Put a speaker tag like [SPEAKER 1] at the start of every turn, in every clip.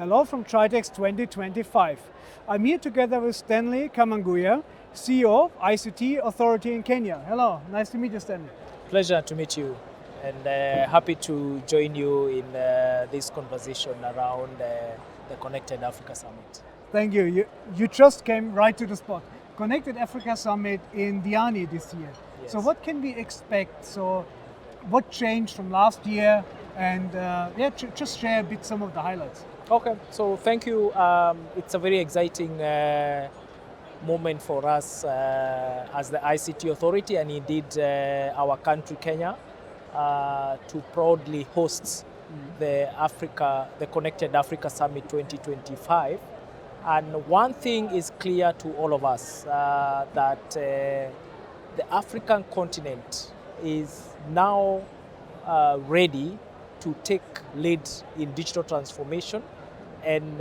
[SPEAKER 1] Hello from GITEX 2025. I'm here together with Stanley Kamanguya, CEO of ICT Authority in Kenya. Hello, nice to meet you, Stanley.
[SPEAKER 2] Pleasure to meet you, and happy to join you in this conversation around the Connected Africa Summit.
[SPEAKER 1] Thank you. You just came right to the spot. Connected Africa Summit in Diani this year.
[SPEAKER 2] Yes.
[SPEAKER 1] So what can we expect? So what changed from last year? And just share a bit some of the highlights.
[SPEAKER 2] Okay, so thank you. It's a very exciting moment for us as the ICT Authority and indeed our country, Kenya, to proudly host the Connected Africa Summit 2025. And one thing is clear to all of us, that the African continent is now ready to take lead in digital transformation and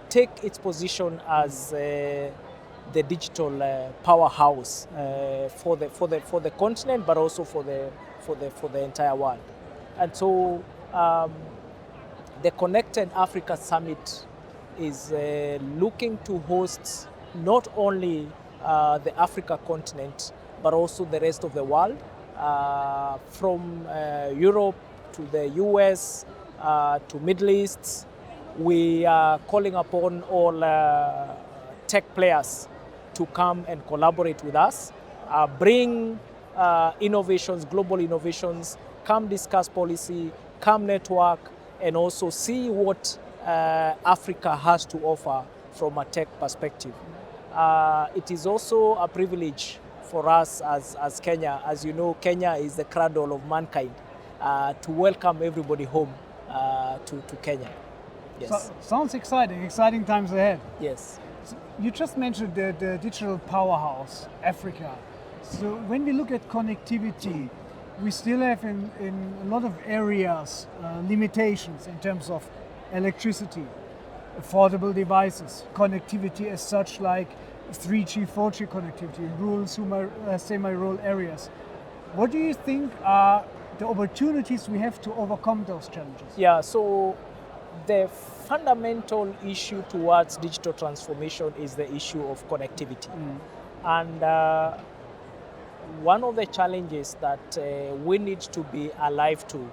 [SPEAKER 2] take its position as the digital powerhouse for the continent, but also for the entire world. And so the Connected Africa Summit is looking to host not only the Africa continent, but also the rest of the world, from Europe to the US, to Middle East. We are calling upon all tech players to come and collaborate with us, bring innovations, global innovations, come discuss policy, come network, and also see what Africa has to offer from a tech perspective. It is also a privilege for us as Kenya. As you know, Kenya is the cradle of mankind, to welcome everybody home to Kenya. Yes.
[SPEAKER 1] So, sounds exciting times ahead.
[SPEAKER 2] Yes.
[SPEAKER 1] So you just mentioned the digital powerhouse, Africa. So when we look at connectivity, we still have in a lot of areas limitations in terms of electricity, affordable devices, connectivity as such, like 3G, 4G connectivity in rural, semi-rural areas. What do you think are the opportunities we have to overcome those challenges?
[SPEAKER 2] Yeah, so the fundamental issue towards digital transformation is the issue of connectivity. And one of the challenges that we need to be alive to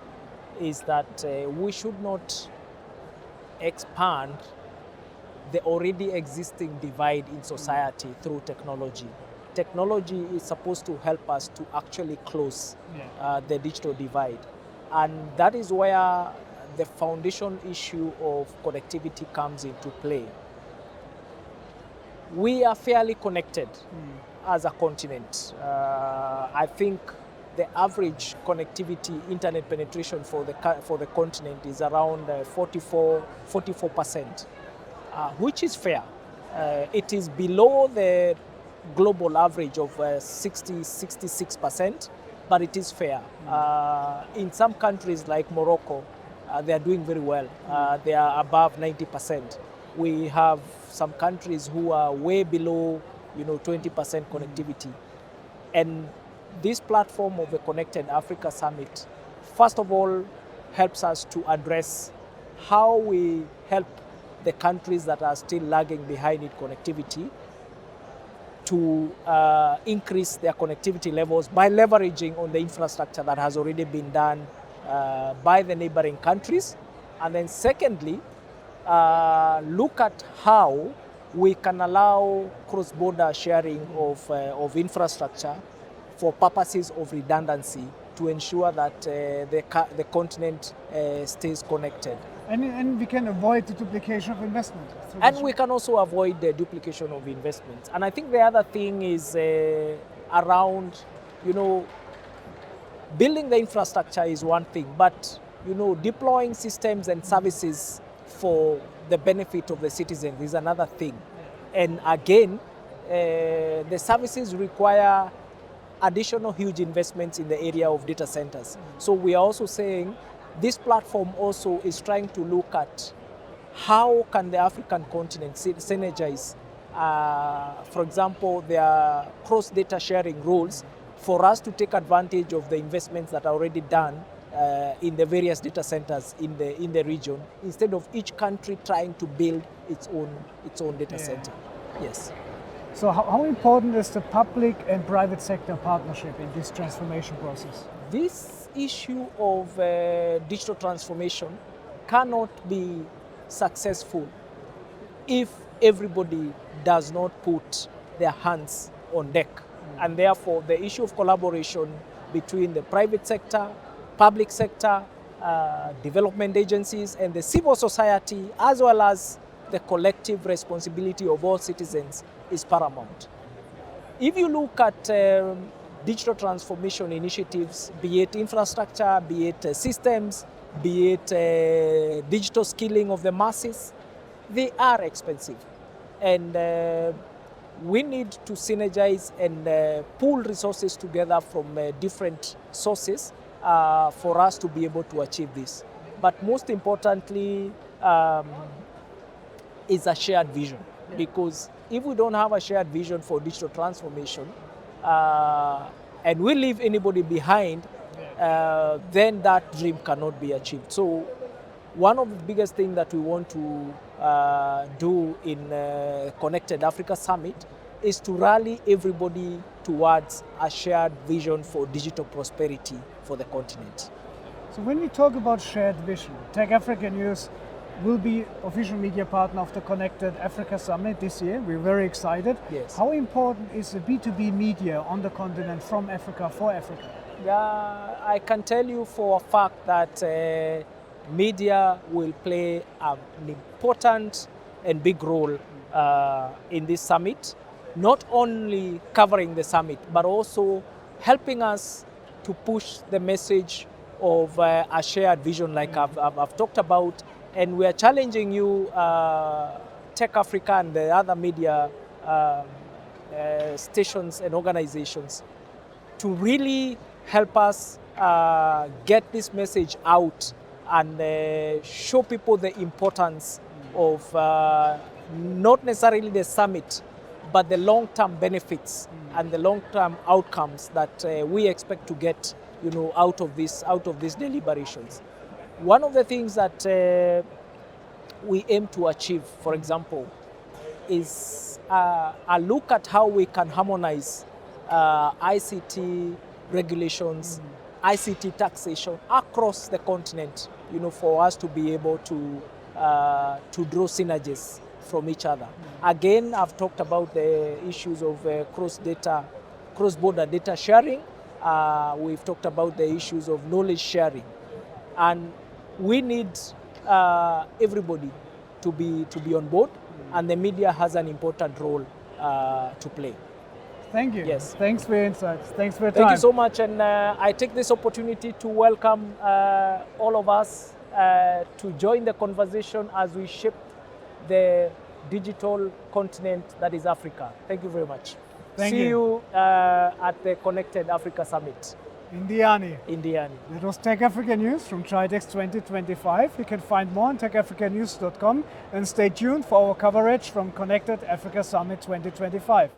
[SPEAKER 2] is that we should not expand the already existing divide in society through technology. Technology is supposed to help us to actually close the digital divide. And that is where the foundation issue of connectivity comes into play. We are fairly connected as a continent. I think the average connectivity internet penetration for the continent is around 44%, which is fair. It is below the global average of 66%, but it is fair. In some countries like Morocco, they are doing very well. They are above 90%. We have some countries who are way below, 20% connectivity. And this platform of the Connected Africa Summit, first of all, helps us to address how we help the countries that are still lagging behind in connectivity to increase their connectivity levels by leveraging on the infrastructure that has already been done by the neighboring countries. And then secondly, look at how we can allow cross-border sharing of infrastructure for purposes of redundancy to ensure that the continent stays connected.
[SPEAKER 1] And we can avoid the duplication of investment.
[SPEAKER 2] And we can also avoid the duplication of investments. And I think the other thing is around, building the infrastructure is one thing, but deploying systems and services for the benefit of the citizens is another thing. And again, the services require additional huge investments in the area of data centers. So we are also saying this platform also is trying to look at how can the African continent synergize, for example, their cross-data sharing rules for us to take advantage of the investments that are already done in the various data centers in the region, instead of each country trying to build its own data center. Yes.
[SPEAKER 1] So how important is the public and private sector partnership in this transformation process?
[SPEAKER 2] This issue of digital transformation cannot be successful if everybody does not put their hands on deck. And therefore, the issue of collaboration between the private sector, public sector, development agencies, and the civil society, as well as the collective responsibility of all citizens, is paramount. If you look at digital transformation initiatives, be it infrastructure, be it systems, be it digital skilling of the masses, they are expensive. And we need to synergize and pool resources together from different sources for us to be able to achieve this. But most importantly, is a shared vision. Because if we don't have a shared vision for digital transformation, and we leave anybody behind, then that dream cannot be achieved. So one of the biggest things that we want to do in Connected Africa Summit is to rally everybody towards a shared vision for digital prosperity for the continent.
[SPEAKER 1] So when we talk about shared vision, Tech Africa News will be official media partner of the Connected Africa Summit this year. We're very excited.
[SPEAKER 2] Yes.
[SPEAKER 1] How important is the B2B media on the continent from Africa for Africa?
[SPEAKER 2] I can tell you for a fact that media will play an important and big role in this summit, not only covering the summit, but also helping us to push the message of a shared vision like I've talked about. And we are challenging you, Tech Africa and the other media stations and organizations, to really help us get this message out and show people the importance of not necessarily the summit, but the long-term benefits and the long-term outcomes that we expect to get, out of these deliberations. One of the things that we aim to achieve, for example, is a look at how we can harmonize ICT regulations, ICT taxation across the continent, for us to be able to draw synergies from each other. Again, I've talked about the issues of cross-border data sharing. We've talked about the issues of knowledge sharing. And we need everybody to be on board, and the media has an important role to play.
[SPEAKER 1] Thank you.
[SPEAKER 2] Yes.
[SPEAKER 1] Thanks for your insights. Thanks for your time.
[SPEAKER 2] Thank you so much, and I take this opportunity to welcome all of us to join the conversation as we shape the digital continent that is Africa. Thank you very much. See you at the Connected Africa Summit.
[SPEAKER 1] In Diani.
[SPEAKER 2] That
[SPEAKER 1] was Tech Africa News from GITEX 2025. You can find more on techafricanews.com and stay tuned for our coverage from Connected Africa Summit 2025.